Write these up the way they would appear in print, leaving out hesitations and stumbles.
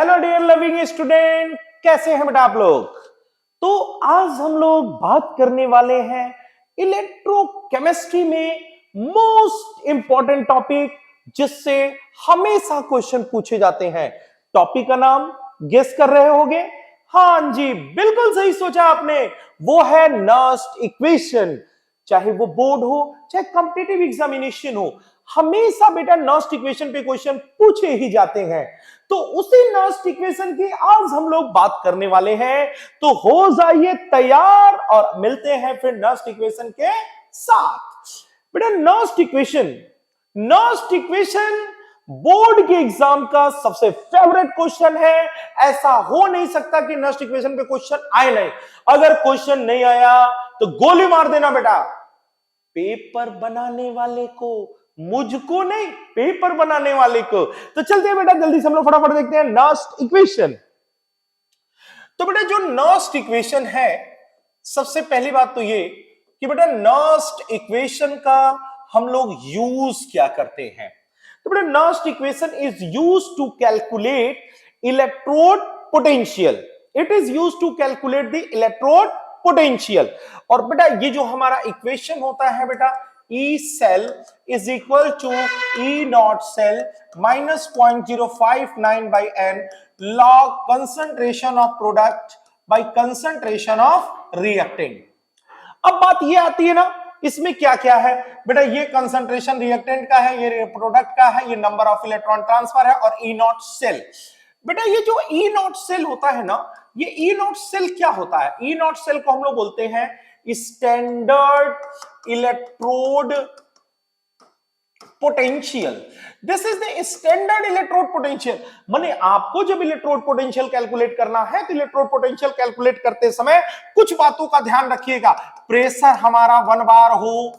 Hello dear loving student, कैसे हैं बेटा आप लोग। तो आज हम लोग बात करने वाले हैं इलेक्ट्रोकेमिस्ट्री में मोस्ट इंपॉर्टेंट टॉपिक जिससे हमेशा क्वेश्चन पूछे जाते हैं। टॉपिक का नाम गेस कर रहे होगे? हाँ जी, बिल्कुल सही सोचा आपने, वो है नर्स्ट इक्वेशन। चाहे वो बोर्ड हो चाहे कॉम्पिटिटिव एग्जामिनेशन हो, हमेशा बेटा नर्स्ट इक्वेशन पे क्वेश्चन पूछे ही जाते हैं। तो उसी नर्स्ट इक्वेशन की आज हम लोग बात करने वाले हैं। तो हो जाइए तैयार और मिलते हैं फिर नर्स्ट इक्वेशन के साथ। बेटा नर्स्ट इक्वेशन बोर्ड के एग्जाम का सबसे फेवरेट क्वेश्चन है। ऐसा हो नहीं सकता कि नर्स्ट इक्वेशन पे क्वेश्चन आए नहीं। अगर क्वेश्चन नहीं आया तो गोली मार देना बेटा, पेपर बनाने वाले को, मुझको नहीं, पेपर बनाने वाले को। तो चलते हैं बेटा, जल्दी से हम लोग फटाफट देखते हैं नर्स्ट इक्वेशन। तो बेटा जो नर्स्ट इक्वेशन है, सबसे पहली बात तो ये कि बेटा नर्स्ट इक्वेशन का हम लोग यूज क्या करते हैं। तो बेटा Nernst equation is use to calculate electrode potential. It is use to calculate the electrode potential. और बेटा ये जो हमारा इक्वेशन होता है बेटा, E cell is equal to E naught cell minus 0.059 by N log concentration of product by concentration of reactant। अब बात ये आती है ना, इसमें क्या क्या है बेटा, ये कंसंट्रेशन रिएक्टेंट का है, ये प्रोडक्ट का है, ये नंबर ऑफ इलेक्ट्रॉन ट्रांसफर है और ई नॉट सेल। बेटा ये जो ई नॉट सेल होता है ना, ये ई नॉट सेल क्या होता है? ई नॉट सेल को हम लोग बोलते हैं standard electrode potential. This is the standard electrode potential. माने आपको जब इलेक्ट्रोड पोटेंशियल कैलकुलेट करना है तो इलेक्ट्रोड पोटेंशियल कैलकुलेट करते समय कुछ बातों का ध्यान रखिएगा। प्रेशर हमारा 1 बार हो,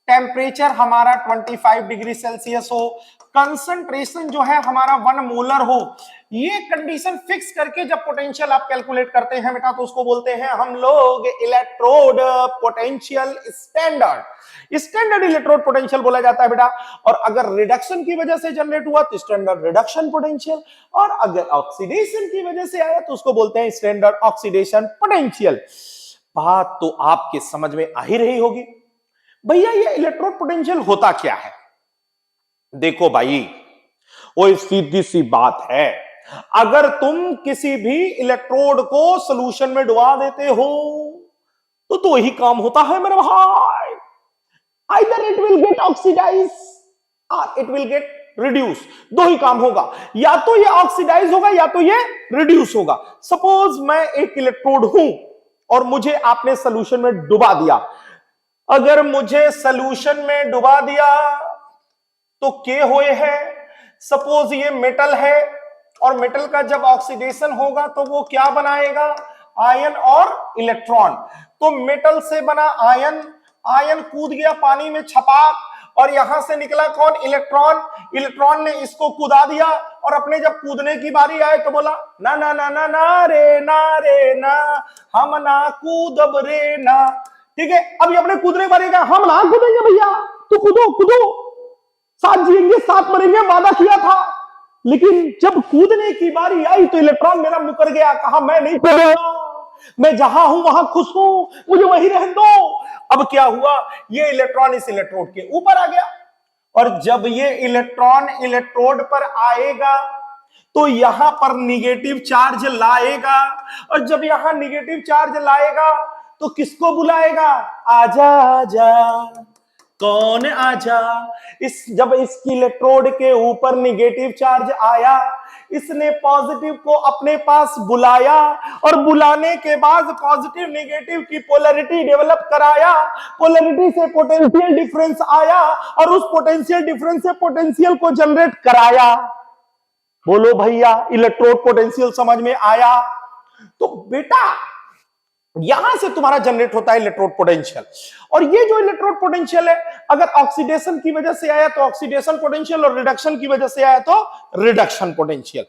टेम्परेचर हमारा 25 डिग्री सेल्सियस हो, कंसंट्रेशन जो है हमारा 1 मोलर हो। ये कंडीशन फिक्स करके जब पोटेंशियल आप कैलकुलेट करते हैं बेटा, तो उसको बोलते हैं हम लोग electrode potential standard. Standard electrode potential बोला जाता है बेटा। और अगर रिडक्शन की वजह से जनरेट हुआ तो स्टैंडर्ड रिडक्शन पोटेंशियल, और अगर ऑक्सीडेशन की वजह से आया तो उसको बोलते हैं स्टैंडर्ड ऑक्सीडेशन पोटेंशियल। बात तो आपके समझ में आ ही रही होगी। भैया ये इलेक्ट्रोड पोटेंशियल होता क्या है? देखो भाई, वो सीधी सी बात है, अगर तुम किसी भी इलेक्ट्रोड को सॉल्यूशन में डुबा देते हो तो दो ही काम होता है मेरे भाई, either it will get oxidize और इट विल गेट रिड्यूस। दो ही काम होगा, या तो ये ऑक्सीडाइज होगा या तो ये रिड्यूस होगा। सपोज मैं एक इलेक्ट्रोड हूं और मुझे आपने सॉल्यूशन में डुबा दिया। अगर मुझे सॉल्यूशन में डुबा दिया तो के हुए है, सपोज ये मेटल है और मेटल का जब ऑक्सीडेशन होगा तो वो क्या बनाएगा? आयन और इलेक्ट्रॉन। तो मेटल से बना आयन, आयन कूद गया पानी में छपाक, और यहां से निकला कौन? इलेक्ट्रॉन। इलेक्ट्रॉन ने इसको कूदा दिया और अपने जब कूदने की बारी आए तो बोला ना ना ना ना ना रे ना, हम ना कूदब रे ना। ठीक है, अभी अपने कूदने की बारी का हम ना कूदेंगे भैया, तो कूदो कूदो, साथ जिएंगे साथ मरेंगे, वादा किया था। लेकिन जब कूदने की बारी आई तो इलेक्ट्रॉन मेरा मुकर गया, कहा मैं नहीं कूदूंगा, मैं जहां हूं वहां खुश हूं, मुझे वहीं रहने दो। अब क्या हुआ? ये इलेक्ट्रॉन इस इलेक्ट्रोड के ऊपर आ गया, और जब ये इलेक्ट्रॉन इलेक्ट्रोड पर आएगा तो यहां पर निगेटिव चार्ज लाएगा, और जब यहां निगेटिव चार्ज लाएगा तो किसको बुलाएगा? आजा आजा, कौन आजा। जब इसकी इलेक्ट्रोड के ऊपर निगेटिव चार्ज आया, इसने पॉजिटिव को अपने पास बुलाया, और बुलाने के बाद पॉजिटिव नेगेटिव की पोलैरिटी डेवलप कराया। पोलैरिटी से पोटेंशियल डिफरेंस आया, और उस पोटेंशियल डिफरेंस से पोटेंशियल को जनरेट कराया। बोलो भैया, इलेक्ट्रोड पोटेंशियल समझ में आया? तो बेटा यहां से तुम्हारा जनरेट होता है इलेक्ट्रोड पोटेंशियल। और ये जो इलेक्ट्रोड पोटेंशियल है, अगर ऑक्सीडेशन की वजह से आया तो ऑक्सीडेशन पोटेंशियल, और रिडक्शन की वजह से आया तो रिडक्शन पोटेंशियल।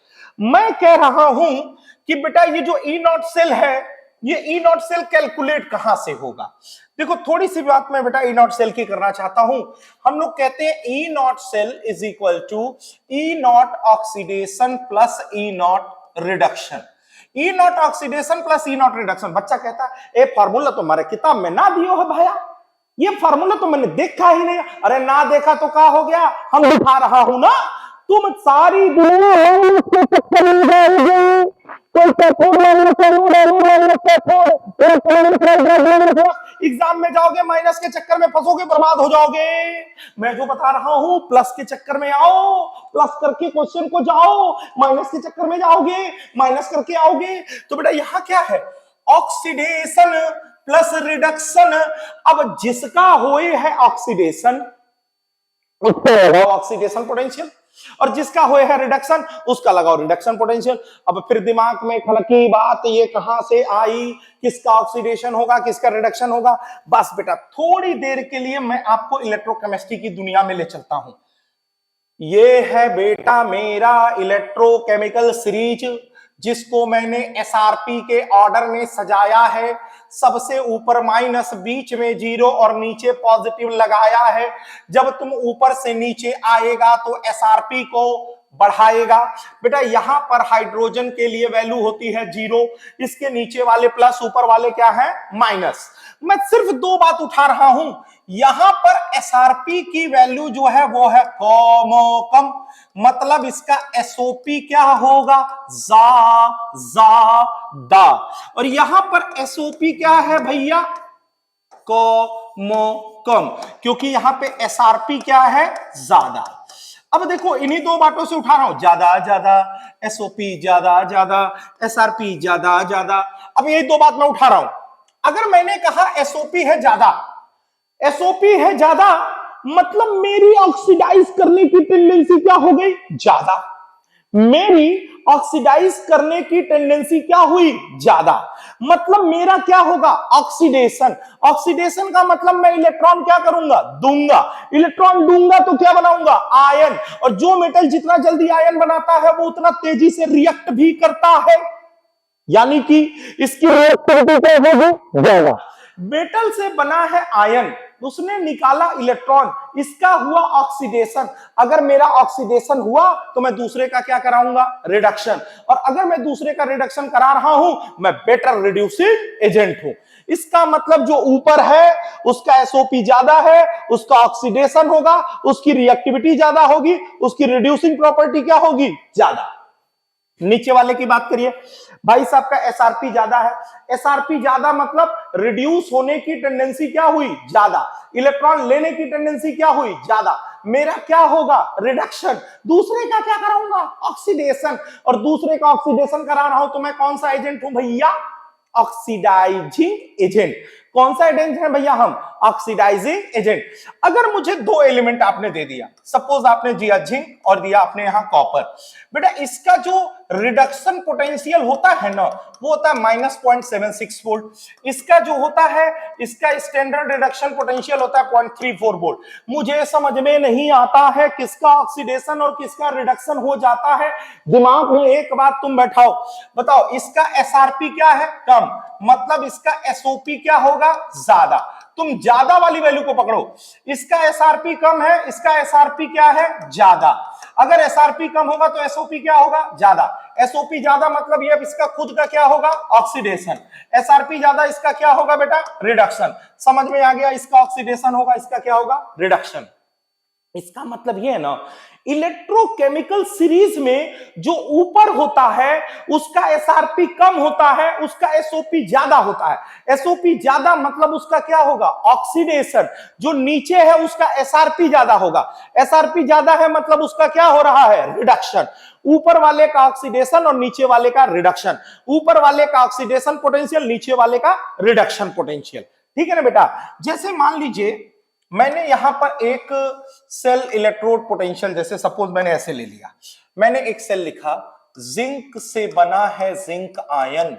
मैं कह रहा हूं कि बेटा ये जो ई नॉट सेल है, ये ई नॉट सेल कैलकुलेट कहां से होगा? देखो थोड़ी सी बात मैं बेटा ई नॉट सेल की करना चाहता हूं। हम लोग कहते हैं E not cell is equal to E naught oxidation plus E naught reduction. E naught oxidation plus E naught reduction. बच्चा कहता है ए फार्मूला तो हमारे किताब में ना दियो है भैया, ये फार्मूला तो मैंने देखा ही नहीं। अरे ना देखा तो क्या हो गया, हम दिखा रहा हूं ना। तुम सारी एग्जाम में जाओगे माइनस के चक्कर में फंसोगे, बर्बाद हो जाओगे। मैं जो बता रहा हूं प्लस के चक्कर में आओ, प्लस करके क्वेश्चन को जाओ, माइनस के चक्कर में जाओगे, माइनस करके आओगे। तो बेटा यहां क्या है, ऑक्सीडेशन प्लस रिडक्शन। अब जिसका होए है ऑक्सीडेशन उसको लगाओ ऑक्सीडेशन पोटेंशियल, और जिसका होए है रिडक्शन उसका लगाओ रिडक्शन पोटेंशियल। अब फिर दिमाग में खलकी बात, ये कहां से आई, किसका ऑक्सीडेशन होगा किसका रिडक्शन होगा। बस बेटा थोड़ी देर के लिए मैं आपको इलेक्ट्रोकेमिस्ट्री की दुनिया में ले चलता हूं। ये है बेटा मेरा इलेक्ट्रोकेमिकल सीरीज, जिसको मैंने एसआरपी के ऑर्डर में सजाया है। सबसे ऊपर माइनस, बीच में जीरो और नीचे पॉजिटिव लगाया है। जब तुम ऊपर से नीचे आएगा तो एसआरपी को बढ़ाएगा। बेटा यहां पर हाइड्रोजन के लिए वैल्यू होती है जीरो, इसके नीचे वाले प्लस, ऊपर वाले क्या है माइनस। मैं सिर्फ दो बात उठा रहा हूं, यहां पर एसआरपी की वैल्यू जो है वो है कम, मतलब इसका एसओपी क्या होगा, दा। और यहां पर एसओपी क्या है भैया, कम, क्योंकि यहां पे एसआरपी क्या है, ज्यादा। अब देखो इन्हीं दो बातों से उठा रहा हूं, ज्यादा एसओपी ज्यादा एसआरपी ज्यादा। अब ये दो बात मैं उठा रहा हूं। अगर मैंने कहा एसओपी है ज्यादा, मतलब मेरी ऑक्सीडाइज करने की टेंडेंसी क्या हो गई, ज्यादा। मेरी ऑक्सीडाइज करने की टेंडेंसी क्या हुई, ज्यादा। मतलब मेरा क्या होगा, ऑक्सीडेशन। ऑक्सीडेशन का मतलब मैं इलेक्ट्रॉन क्या करूंगा, दूंगा। इलेक्ट्रॉन दूंगा तो क्या बनाऊंगा, आयन। और जो मेटल जितना जल्दी आयन बनाता है वो उतना तेजी से रिएक्ट भी करता है, यानी कि इसकी रिएक्टिविटी क्या होगी, ज्यादा। मेटल से बना है आयन, उसने निकाला इलेक्ट्रॉन, इसका हुआ ऑक्सीडेशन। अगर मेरा ऑक्सीडेशन हुआ तो मैं दूसरे का क्या कराऊंगा, रिडक्शन। और अगर मैं दूसरे का रिडक्शन करा रहा हूं, मैं बेटर रिड्यूसिंग एजेंट हूं। इसका मतलब जो ऊपर है उसका एसओपी ज्यादा है, उसका ऑक्सीडेशन होगा, उसकी रिएक्टिविटी ज्यादा होगी, उसकी रिड्यूसिंग प्रॉपर्टी क्या होगी, ज्यादा। नीचे वाले की बात करिए, भाई साहब का एसआरपी ज्यादा है। एसआरपी ज्यादा मतलब रिड्यूस होने की टेंडेंसी क्या हुई, ज्यादा। इलेक्ट्रॉन लेने की टेंडेंसी क्या हुई, ज्यादा। मेरा क्या होगा, रिडक्शन। दूसरे का क्या कराऊंगा, ऑक्सीडेशन। और दूसरे का ऑक्सीडेशन करा रहा हूं तो मैं कौन सा एजेंट हूं भैया, ऑक्सीडाइजिंग एजेंट। कौन सा एजेंट है भैया हम, ऑक्सीडाइजिंग एजेंट। अगर मुझे दो एलिमेंट आपने दे दिया, सपोज आपने दिया जिंक और दिया आपने यहां कॉपर, बेटा इसका जो रिडक्शन पोटेंशियल होता है ना वो होता है -0.76 वोल्ट। इसका जो होता है, इसका स्टैंडर्ड रिडक्शन पोटेंशियल होता है 0.34 वोल्ट। मुझे समझ में नहीं आता है किसका ऑक्सीडेशन और किसका रिडक्शन हो जाता है। दिमाग में एक बात तुम बैठाओ, बताओ इसका एसआरपी क्या है, कम, मतलब इसका एसओपी क्या होगा, ज्यादा। तुम ज्यादा वाली वैल्यू को पकड़ो, इसका एसआरपी कम है, इसका एसआरपी क्या है, ज्यादा। अगर एसआरपी कम होगा तो एसओपी क्या होगा, ज्यादा। एसओपी ज्यादा मतलब ये इसका खुद का क्या होगा, ऑक्सीडेशन। एसआरपी ज्यादा, इसका क्या होगा बेटा, रिडक्शन। समझ में आ गया, इसका ऑक्सीडेशन होगा, इसका क्या होगा, रिडक्शन। इसका मतलब ये है ना, इलेक्ट्रोकेमिकल सीरीज में जो ऊपर होता है उसका एसआरपी कम होता है, उसका एसओपी ज्यादा होता है। एसओपी ज्यादा मतलब उसका क्या होगा, ऑक्सीडेशन। जो नीचे है उसका एसआरपी ज्यादा होगा। एसआरपी ज्यादा है मतलब उसका क्या हो रहा है, रिडक्शन। ऊपर वाले का ऑक्सीडेशन और नीचे वाले का रिडक्शन। ऊपर वाले का ऑक्सीडेशन पोटेंशियल, नीचे वाले का रिडक्शन पोटेंशियल। ठीक है ना बेटा। जैसे मान लीजिए मैंने यहां पर एक सेल इलेक्ट्रोड पोटेंशियल, जैसे सपोज मैंने ऐसे ले लिया, मैंने एक सेल लिखा, जिंक से बना है जिंक आयन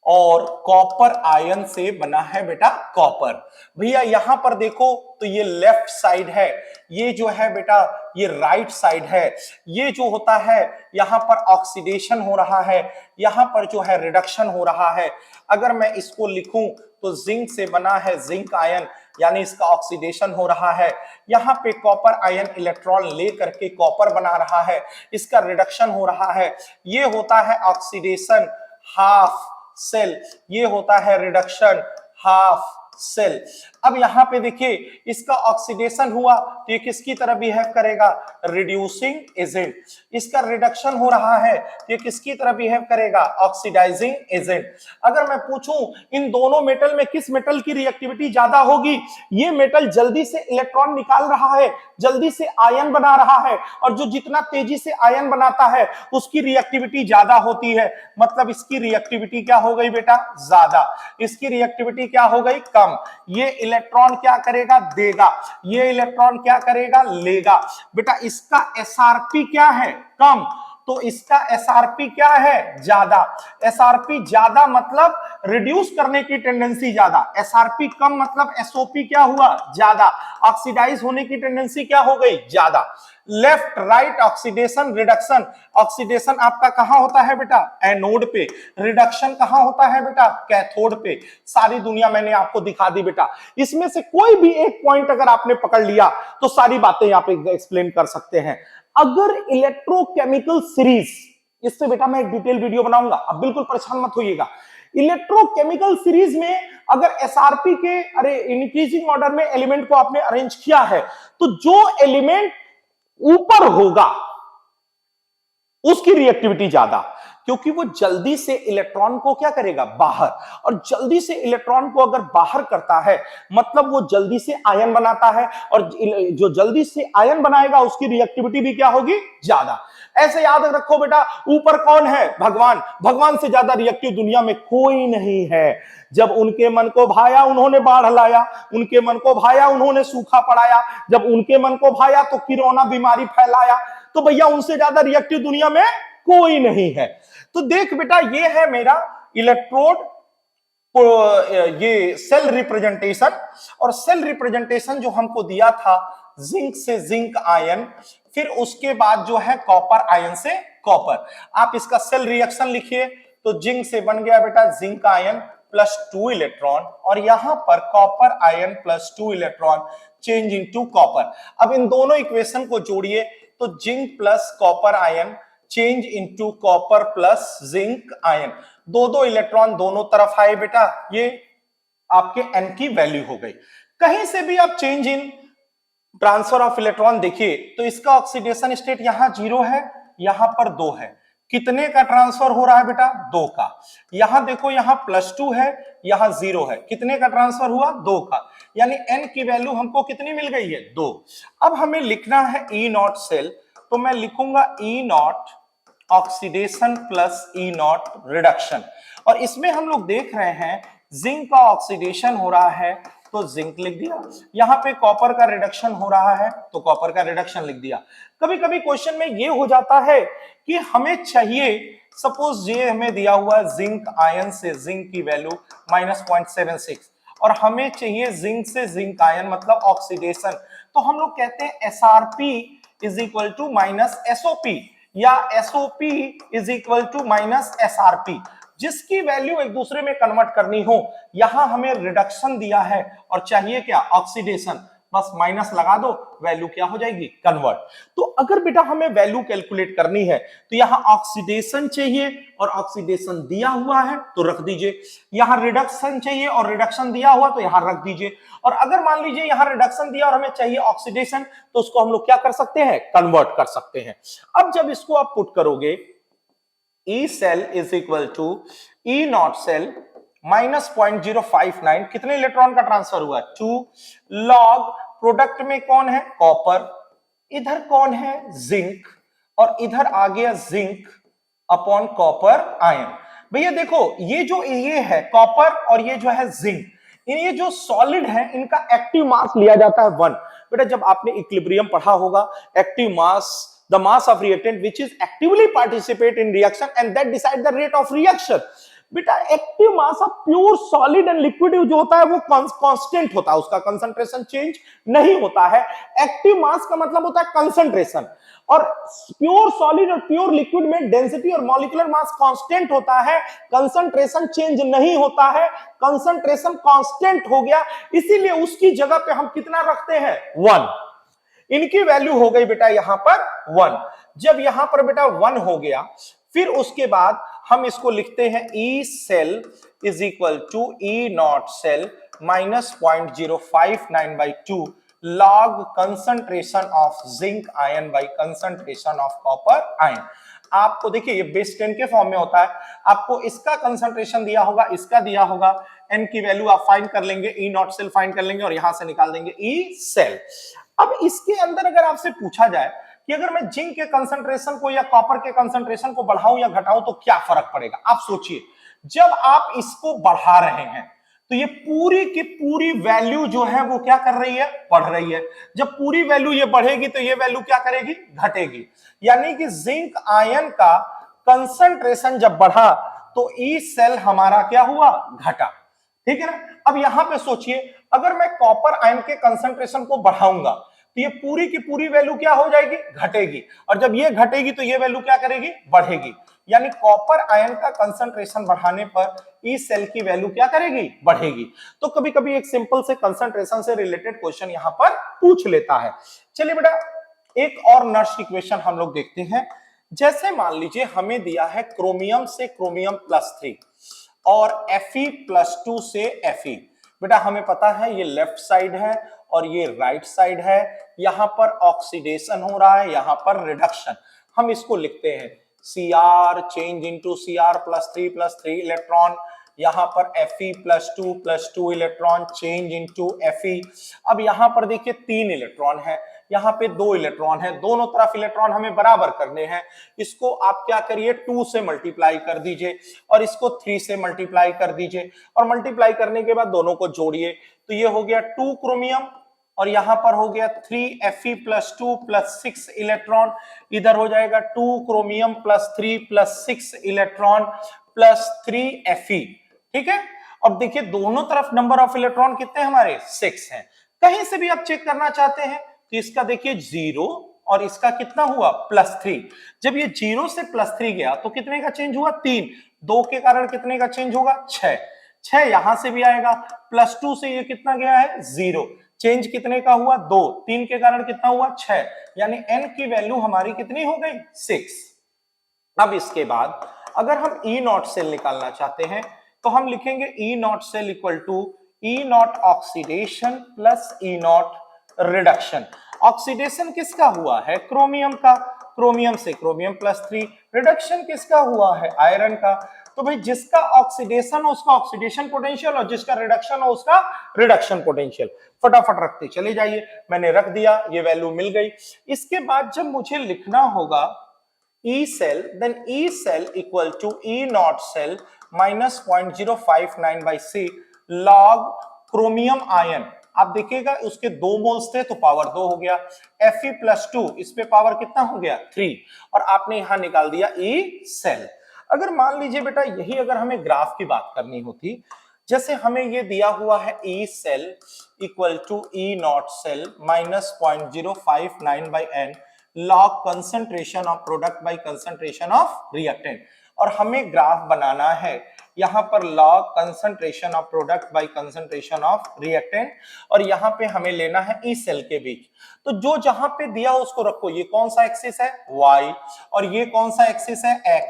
और कॉपर आयन से बना है बेटा कॉपर। भैया यहां पर देखो तो ये लेफ्ट साइड है, ये जो है बेटा ये राइट साइड है। ये जो होता है यहां पर ऑक्सीडेशन हो रहा है, यहां पर जो है रिडक्शन हो रहा है। अगर मैं इसको लिखूं तो जिंक से बना है जिंक आयन, यानी इसका ऑक्सीडेशन हो रहा है। यहाँ पे कॉपर आयन इलेक्ट्रॉन ले करके कॉपर बना रहा है, इसका रिडक्शन हो रहा है। ये होता है ऑक्सीडेशन हाफ सेल, ये होता है रिडक्शन हाफ सेल। अब यहां पे देखिए इसका ऑक्सीडेशन हुआ तो ये किसकी तरह बिहेव करेगा, रिड्यूसिंग एजेंट। इसका रिडक्शन हो रहा है तो ये किसकी तरह बिहेव करेगा, ऑक्सीडाइजिंग एजेंट। अगर मैं पूछूं इन दोनों मेटल में किस मेटल की रिएक्टिविटी ज्यादा होगी, ये मेटल जल्दी से इलेक्ट्रॉन निकाल रहा है, जल्दी से आयन बना रहा है, और जो जितना तेजी से आयन बनाता है उसकी रिएक्टिविटी ज्यादा होती है। मतलब इसकी रिएक्टिविटी क्या हो गई बेटा, ज्यादा। इसकी रिएक्टिविटी क्या हो गई, कम। ये इलेक्ट्रॉन क्या करेगा, देगा। ये इलेक्ट्रॉन क्या करेगा, लेगा। बेटा इसका एसआरपी क्या है, कम, तो इसका एसआरपी क्या है, ज्यादा। एसआरपी ज्यादा मतलब रिड्यूस करने की टेंडेंसी ज्यादा, एसआरपी कम मतलब एसओपी क्या हुआ, ज्यादा। ऑक्सीडाइज होने की टेंडेंसी क्या हो गई, ज्यादा। Left right oxidation reduction, oxidation आपका कहां होता है बेटा, एनोड पे। रिडक्शन कहां होता है बेटा, कैथोड पे। सारी दुनिया मैंने आपको दिखा दी बेटा। इसमें से कोई भी एक पॉइंट अगर आपने पकड़ लिया तो सारी बातें यहां पे एक्सप्लेन कर सकते हैं। अगर इलेक्ट्रोकेमिकल सीरीज, इससे बेटा मैं एक डिटेल वीडियो बनाऊंगा, अब बिल्कुल परेशान मत होइएगा। इलेक्ट्रोकेमिकल सीरीज में अगर एसआरपी के इंक्रीजिंग ऑर्डर में एलिमेंट को आपने अरेंज किया है तो जो एलिमेंट ऊपर होगा उसकी रिएक्टिविटी ज्यादा, क्योंकि वो जल्दी से इलेक्ट्रॉन को क्या करेगा, बाहर। और जल्दी से इलेक्ट्रॉन को अगर बाहर करता है मतलब वो जल्दी से आयन बनाता है, और जो जल्दी से आयन बनाएगा उसकी रिएक्टिविटी भी क्या होगी, ज्यादा। ऐसे याद रखो बेटा, ऊपर कौन है, भगवान। भगवान से ज्यादा रिएक्टिव दुनिया में कोई नहीं है। जब उनके मन को भाया उन्होंने बाढ़ लाया, उनके मन को भाया उन्होंने सूखा पड़ाया, जब उनके मन को भाया तो कोरोना बीमारी फैलाया। तो भैया उनसे ज्यादा रिएक्टिव दुनिया में कोई नहीं है। तो देख बेटा ये है मेरा इलेक्ट्रोड, ये सेल रिप्रेजेंटेशन। और सेल रिप्रेजेंटेशन जो हमको दिया था जिंक से जिंक आयन, फिर उसके बाद जो है कॉपर आयन से कॉपर। आप इसका सेल रिएक्शन लिखिए तो जिंक से बन गया बेटा जिंक आयन +2 इलेक्ट्रॉन, और यहां पर copper ion +2 electron change into copper. अब इन दोनों इक्वेशन को जोड़िए तो zinc plus copper ion change into copper plus zinc ion. दो इलेक्ट्रॉन दोनों तरफ आए बेटा, ये आपके n की वैल्यू हो गई। कहीं से भी आप change in transfer of electron देखिए तो इसका ऑक्सीडेशन स्टेट यहां 0 है, यहां पर 2 है। कितने का ट्रांसफर हो रहा है बेटा, 2 का। यहां देखो यहां +2 है, यहां 0 है। कितने का ट्रांसफर हुआ, 2 का। यानी n की वैल्यू हमको कितनी मिल गई है, 2। अब हमें लिखना है E0 सेल, तो मैं लिखूंगा E0 oxidation plus E0 reduction. और इसमें हम लोग देख रहे हैं जिंक का ऑक्सीडेशन हो रहा है तो जिंक लिख दिया, यहां पे कॉपर का रिडक्शन हो रहा है तो कॉपर का रिडक्शन लिख दिया। कभी कभी क्वेश्चन में ये हो जाता है कि हमें चाहिए, सपोज ये हमें दिया हुआ जिंक आयन से जिंक की वैल्यू -0.76, और हमें चाहिए जिंक से जिंक आयन मतलब ऑक्सीडेशन, तो हम लोग कहते हैं SRP is equal to -SOP या SOP is equal to -SRP, जिसकी वैल्यू एक दूसरे में कन्वर्ट करनी हो। यहां हमें रिडक्शन दिया है और चाहिए क्या, ऑक्सीडेशन, बस माइनस लगा दो, वैल्यू क्या हो जाएगी, कन्वर्ट। तो अगर बेटा हमें वैल्यू कैलकुलेट करनी है तो यहां ऑक्सीडेशन चाहिए और ऑक्सीडेशन दिया हुआ है तो रख दीजिए, यहां रिडक्शन चाहिए और रिडक्शन दिया हुआ तो यहां रख दीजिए। और अगर मान लीजिए यहां रिडक्शन दिया और हमें चाहिए ऑक्सीडेशन, तो उसको हम लोग क्या कर सकते हैं, कन्वर्ट कर सकते हैं। अब जब इसको आप पुट करोगे, E cell is equal to E0 cell -0.059, कितने इलेक्ट्रॉन का ट्रांसफर हुआ, 2 लॉग प्रोडक्ट में कौन है, कॉपर, इधर कौन है, जिंक, और इधर आ गया जिंक अपॉन कॉपर आयन। भैया देखो ये है कॉपर और ये जो है जिंक, ये जो सॉलिड है इनका एक्टिव मास लिया जाता है 1। बेटा जब आपने इक्विलिब्रियम पढ़ा होगा, active mass the mass of reactant which is actively participate in reaction and that decide the rate of reaction। बेटा active mass of pure solid and liquid जो होता है वो कांस्टेंट होता है, उसका कंसंट्रेशन चेंज नहीं होता है। एक्टिव मास का मतलब होता है कंसंट्रेशन, और प्योर सॉलिड और प्योर लिक्विड में डेंसिटी और मॉलिक्यूलर मास कांस्टेंट होता है, कंसंट्रेशन चेंज नहीं होता है, कंसंट्रेशन कांस्टेंट हो गया, इसीलिए उसकी जगह पे हम कितना रखते हैं 1। इनकी वैल्यू हो गई बेटा यहां पर 1। जब यहां पर बेटा 1 हो गया, फिर उसके बाद हम इसको लिखते हैं E cell is equal to E not cell minus 0.059/2 log concentration of zinc ion by concentration of copper ion। आपको देखिए ये बेस 10 के फॉर्म में होता है, आपको इसका कंसंट्रेशन दिया होगा, इसका दिया होगा, एन की वैल्यू आप फाइंड कर लेंगे, ई नॉट सेल फाइंड कर लेंगे और यहां से निकाल देंगे ई सेल। अब इसके अंदर अगर आपसे पूछा जाए कि अगर मैं जिंक के कंसंट्रेशन को या कॉपर के कंसंट्रेशन को बढ़ाऊं या घटाऊं तो क्या फर्क पड़ेगा, आप सोचिए। जब आप इसको बढ़ा रहे हैं तो ये पूरी की पूरी वैल्यू जो है वो क्या कर रही है, बढ़ रही है। जब पूरी वैल्यू ये बढ़ेगी तो ये वैल्यू क्या करेगी, घटेगी। यानी कि जिंक आयन का कंसंट्रेशन जब बढ़ा तो ई सेल हमारा क्या हुआ, घटा। ठीक है ना। अब यहां पे सोचिए, अगर मैं कॉपर आयन के कंसंट्रेशन को बढ़ाऊंगा तो ये पूरी की पूरी वैल्यू क्या हो जाएगी, घटेगी, और जब ये घटेगी तो ये वैल्यू क्या करेगी, बढ़ेगी। यानी कॉपर आयन का कंसंट्रेशन बढ़ाने पर ई सेल की वैल्यू क्या करेगी, बढ़ेगी। तो कभी कभी एक सिंपल से कंसंट्रेशन से रिलेटेड क्वेश्चन यहां पर पूछ लेता है। चलिए बेटा एक और नर्स इक्वेशन हम लोग देखते हैं। जैसे मान लीजिए हमें दिया है क्रोमियम से क्रोमियम +3 और Fe+2 से Fe। बेटा हमें पता है ये लेफ्ट साइड है और ये राइट साइड है, यहां पर ऑक्सीडेशन हो रहा है, यहां पर रिडक्शन। हम इसको लिखते हैं Cr change into Cr+3 electron, यहां पर Fe+2 electron change into Fe। अब यहां पर देखिए 3 इलेक्ट्रॉन है, यहां पे 2 इलेक्ट्रॉन है, दोनों तरफ इलेक्ट्रॉन हमें बराबर करने हैं। इसको आप क्या करिए 2 से मल्टीप्लाई कर दीजिए और इसको 3 से मल्टीप्लाई कर दीजिए, और मल्टीप्लाई करने के बाद दोनों को जोड़िए तो ये हो गया 2 क्रोमियम और यहां पर हो गया 3 Fe+2 +6 इलेक्ट्रॉन, इधर हो जाएगा 2 क्रोमियम +3 +6 इलेक्ट्रॉन +3 Fe। ठीक है। अब देखिए दोनों तरफ नंबर ऑफ इलेक्ट्रॉन कितने हमारे 6 हैं। कहीं से भी आप चेक करना चाहते हैं तो इसका देखिए 0 और इसका कितना हुआ +3। जब ये 0 से +3 गया तो कितने का चेंज हुआ 3, 2 के कारण कितने का चेंज होगा 6 यहां से भी आएगा, +2 से ये कितना गया है 0, चेंज कितने का हुआ 2, 3 के कारण कितना हुआ 6, यानी n की वैल्यू हमारी कितनी हो गई 6। अब इसके बाद अगर हम ई नॉट सेल निकालना चाहते हैं तो हम लिखेंगे E not cell equal to E naught oxidation plus E naught reduction. Oxidation किसका हुआ है, क्रोमियम का, क्रोमियम से क्रोमियम +3, रिडक्शन किसका हुआ है, आयरन का। तो भाई जिसका ऑक्सीडेशन हो उसका ऑक्सीडेशन पोटेंशियल और जिसका रिडक्शन हो उसका रिडक्शन पोटेंशियल। फटाफट रखते चले जाइए, मैंने रख दिया, ये वैल्यू मिल गई। इसके बाद जब मुझे लिखना होगा E cell, then E cell equal to E naught cell minus 0.059/C log chromium ion. आप देखिएगा उसके 2 मोल्स थे तो पावर 2 हो गया, Fe+2 इस पे पावर कितना हो गया 3, और आपने यहां निकाल दिया E सेल। अगर मान लीजिए बेटा यही अगर हमें ग्राफ की बात करनी होती, जैसे हमें ये दिया हुआ है E cell equal to E naught cell minus 0.059/N log concentration of product by concentration of reactant, और हमें ग्राफ बनाना है यहां पर log concentration of product by concentration of reactant, और यहां पे हमें लेना है ई सेल के बीच। तो जो जहां पे दिया उसको रखो, ये कौन सा एक्सिस है y और ये कौन सा एक्सिस है x,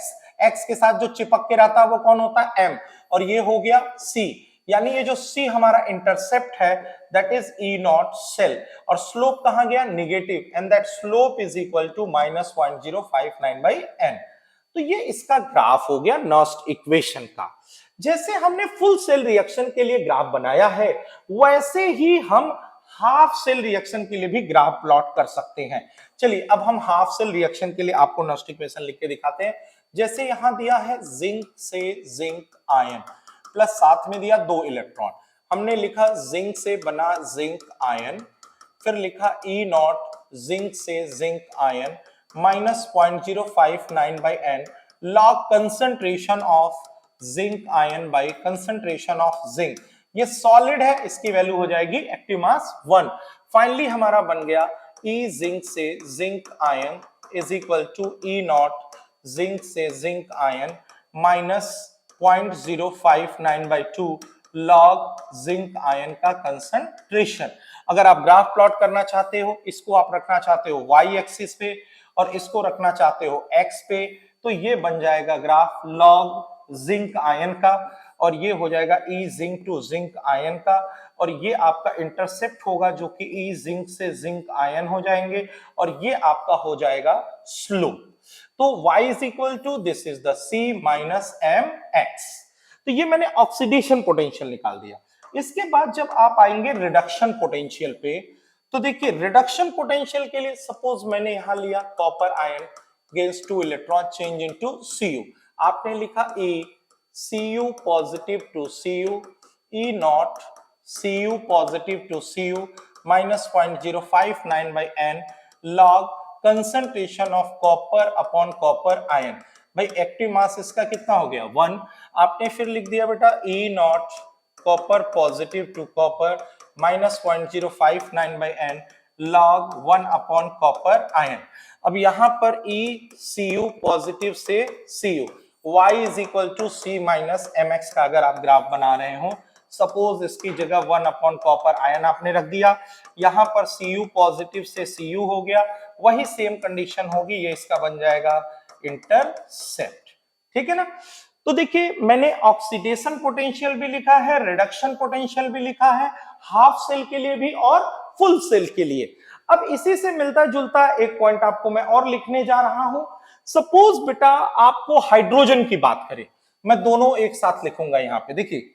x के साथ जो चिपक के रहता है वो कौन होता है m, और ये हो गया c। यानी ये जो C हमारा इंटरसेप्ट है that is E not cell, और स्लोप कहां गया negative, and that slope is equal to -0.059/N। तो ये इसका ग्राफ हो गया नॉस्ट इक्वेशन का। जैसे हमने फुल सेल रिएक्शन के लिए ग्राफ बनाया है वैसे ही हम हाफ सेल रिएक्शन के लिए भी ग्राफ प्लॉट कर सकते हैं। चलिए अब हम हाफ सेल रिएक्शन के लिए आपको नॉस्ट इक्वेशन लिख के दिखाते हैं। जैसे यहां दिया है जिंक से जिंक आयन प्लस साथ में दिया 2 इलेक्ट्रॉन, हमने लिखा जिंक से बना जिंक आयन, फिर लिखा ई नॉट जिंक से zinc ion minus 0.059/N log concentration of zinc ion bye concentration of zinc. ये सॉलिड है, इसकी वैल्यू हो जाएगी एक्टिव मास 1। फाइनली हमारा बन गया ई जिंक से zinc ion is equal to E naught zinc से zinc ion minus 0.059/2 log zinc ion का कंसंट्रेशन। अगर आप ग्राफ प्लॉट करना चाहते हो, इसको आप रखना चाहते हो y एक्सिस पे और इसको रखना चाहते हो x पे, तो ये बन जाएगा ग्राफ लॉग जिंक आयन का और ये हो जाएगा ई जिंक टू जिंक आयन का और ये आपका इंटरसेप्ट होगा जो कि ई जिंक से जिंक आयन हो जाएंगे और ये आपका हो जाएगा स्लोप। तो y is equal to this is the c minus m x. तो ये मैंने ऑक्सीडेशन पोटेंशियल निकाल दिया। इसके बाद जब आप आएंगे रिडक्शन पोटेंशियल पे, तो देखिए रिडक्शन पोटेंशियल के लिए सपोज मैंने यहां लिया copper ion gains 2 electron change into Cu। आपने लिखा E Cu positive to Cu E naught Cu positive to Cu minus 0.059/n log concentration of copper upon copper ion. भाई एक्टिव मास इसका कितना हो गया 1। आपने फिर लिख दिया बेटा E naught copper positive to copper minus 0.059/n log 1 upon copper ion. अब यहां पर Cu पॉजिटिव से Cu y is equal to c minus m x का अगर आप ग्राफ बना रहे हो, सपोज इसकी जगह 1 अपॉन कॉपर आयन आपने रख दिया, यहां पर Cu पॉजिटिव से Cu हो गया, वही सेम कंडीशन होगी, ये इसका बन जाएगा इंटरसेप्ट। ठीक है ना। तो देखिए मैंने ऑक्सीडेशन पोटेंशियल भी लिखा है, रिडक्शन पोटेंशियल भी लिखा है, हाफ सेल के लिए भी और फुल सेल के लिए। अब इसी से मिलता जुलता एक पॉइंट आपको मैं और लिखने जा रहा हूं। सपोज बेटा आपको हाइड्रोजन की बात करें, मैं दोनों एक साथ लिखूंगा यहां पे। देखिए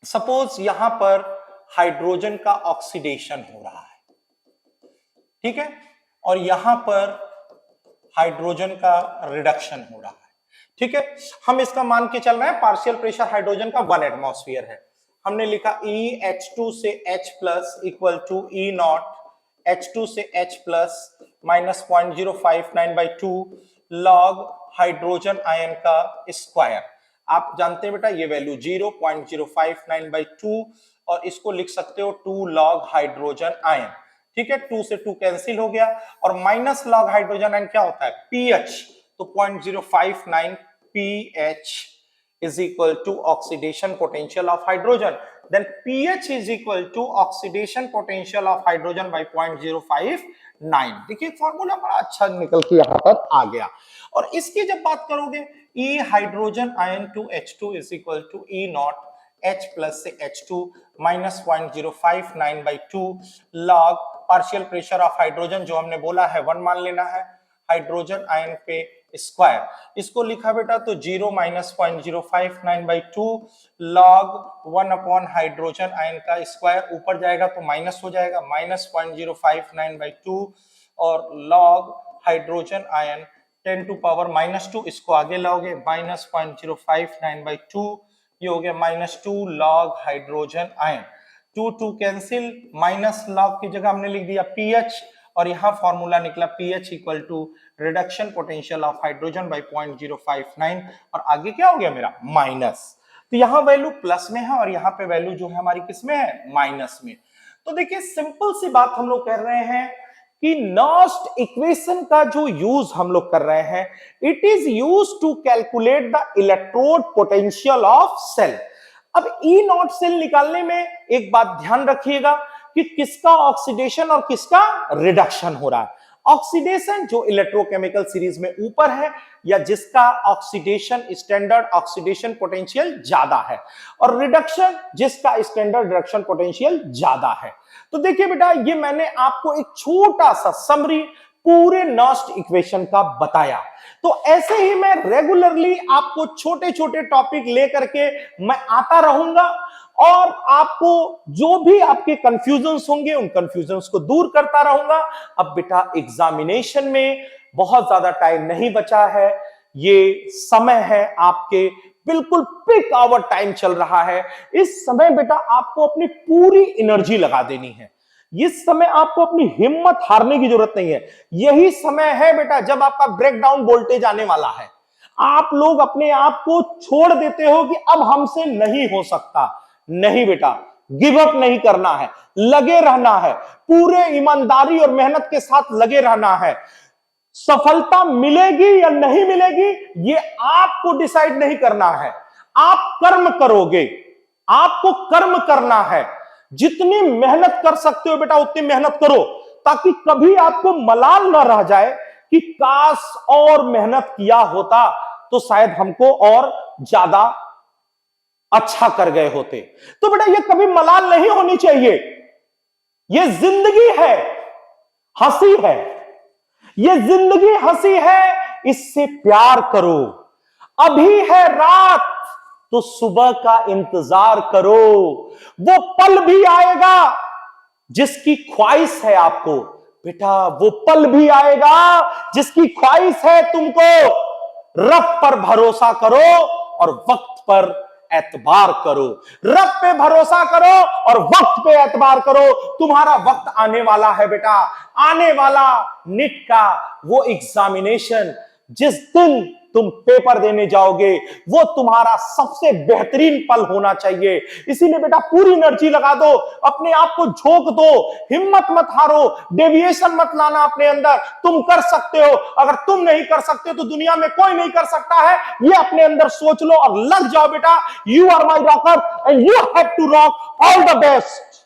सपोज यहां पर हाइड्रोजन का ऑक्सीडेशन हो रहा है, ठीक है, और यहां पर हाइड्रोजन का रिडक्शन हो रहा है। ठीक है, हम इसका मान के चल रहे हैं पार्शियल प्रेशर हाइड्रोजन का 1 एटमॉस्फेयर है। हमने लिखा EH2 से H plus equal to E naught H2 से H plus minus 0.059/2 log hydrogen ion का स्क्वायर। आप जानते हैं बेटा ये वैल्यू 0.059/2 और इसको लिख सकते हो 2 लॉग हाइड्रोजन आयन। ठीक है, 2 से 2 कैंसिल हो गया और माइनस लॉग हाइड्रोजन आयन क्या होता है pH, तो 0.059 pH is equal to oxidation potential of hydrogen, then pH is equal to oxidation potential of hydrogen by 0.059। देखिए फॉर्मूला बड़ा अच्छा निकल के यहाँ पर आ गया। और इसकी जब बात करोगे E hydrogen ion to H2 is equal to E naught H plus से H2 minus 0.059/2 log partial pressure of hydrogen जो हमने बोला है 1 मान लेना है, हाइड्रोजन आयन पे स्क्वायर। इसको लिखा बेटा तो 0 minus 0.059/2 log 1 upon hydrogen ion का स्क्वायर, ऊपर जाएगा तो माइनस हो जाएगा, माइनस 0.059/2 और log hydrogen ion 10 to power -2, इसको आगे लाओगे माइनस 0.059/2, ये हो गया -2 log hydrogen ion. 2 cancel, minus log की जगह हमने लिख दिया pH और यहां फॉर्मूला निकला pH equal to reduction potential of hydrogen by 0.059 और आगे क्या हो गया मेरा माइनस। तो यहां वैल्यू प्लस में है और यहां पे वैल्यू जो है हमारी किस में है माइनस में। तो देखिए सिंपल सी बात हम लोग कर रहे हैं कि नॉस्ट इक्वेशन का जो यूज हम लोग कर रहे हैं, it is use to calculate the electrode potential of cell. अब E नॉट सेल निकालने में एक बात ध्यान रखिएगा कि किसका ऑक्सीडेशन और किसका रिडक्शन हो रहा है। ऑक्सीडेशन जो इलेक्ट्रोकेमिकल सीरीज में ऊपर है या जिसका ऑक्सीडेशन स्टैंडर्ड ऑक्सीडेशन पोटेंशियल ज्यादा है, और रिडक्शन जिसका स्टैंडर्ड रिडक्शन पोटेंशियल ज्यादा है। तो देखिए बेटा ये मैंने आपको एक छोटा सा समरी पूरे नॉस्ट इक्वेशन का बताया। तो ऐसे ही मैं रेगुलरली आपको छोटे छोटे टॉपिक लेकर के मैं आता रहूंगा और आपको जो भी आपके कंफ्यूजन्स होंगे उन कंफ्यूजन्स को दूर करता रहूंगा। अब बेटा एग्जामिनेशन में बहुत ज्यादा टाइम नहीं बचा है, ये समय है आपके बिल्कुल पीक आवर टाइम चल रहा है। इस समय बेटा आपको अपनी पूरी एनर्जी लगा देनी है, इस समय आपको अपनी हिम्मत हारने की जरूरत नहीं है। यही समय है बेटा जब आपका ब्रेकडाउन वोल्टेज आने वाला है। आप लोग अपने आप को छोड़ देते हो कि अब हमसे नहीं हो सकता। नहीं बेटा, गिव अप नहीं करना है, लगे रहना है, पूरे ईमानदारी और मेहनत के साथ लगे रहना है। सफलता मिलेगी या नहीं मिलेगी ये आपको डिसाइड नहीं करना है, आप कर्म करोगे, आपको कर्म करना है। जितनी मेहनत कर सकते हो बेटा उतनी मेहनत करो, ताकि कभी आपको मलाल ना रह जाए कि काश और मेहनत किया होता तो शायद हमको और ज्यादा अच्छा कर गए होते। तो बेटा ये कभी मलाल नहीं होनी चाहिए। ये जिंदगी है, हंसी है, ये जिंदगी हंसी है, इससे प्यार करो। अभी है रात तो सुबह का इंतजार करो, वो पल भी आएगा जिसकी ख्वाहिश है आपको। बेटा वो पल भी आएगा जिसकी ख्वाहिश है तुमको। रब पर भरोसा करो और वक्त पर एतबार करो। रब पे भरोसा करो और वक्त पे एतबार करो। तुम्हारा वक्त आने वाला है बेटा, आने वाला निट का वो एग्जामिनेशन, जिस दिन तुम पेपर देने जाओगे वो तुम्हारा सबसे बेहतरीन पल होना चाहिए। इसीलिए बेटा पूरी एनर्जी लगा दो, अपने आप को झोंक दो, हिम्मत मत हारो, डेविएशन मत लाना अपने अंदर। तुम कर सकते हो, अगर तुम नहीं कर सकते तो दुनिया में कोई नहीं कर सकता है, ये अपने अंदर सोच लो और लग जाओ बेटा। You are my rocker and you have to rock. All the best.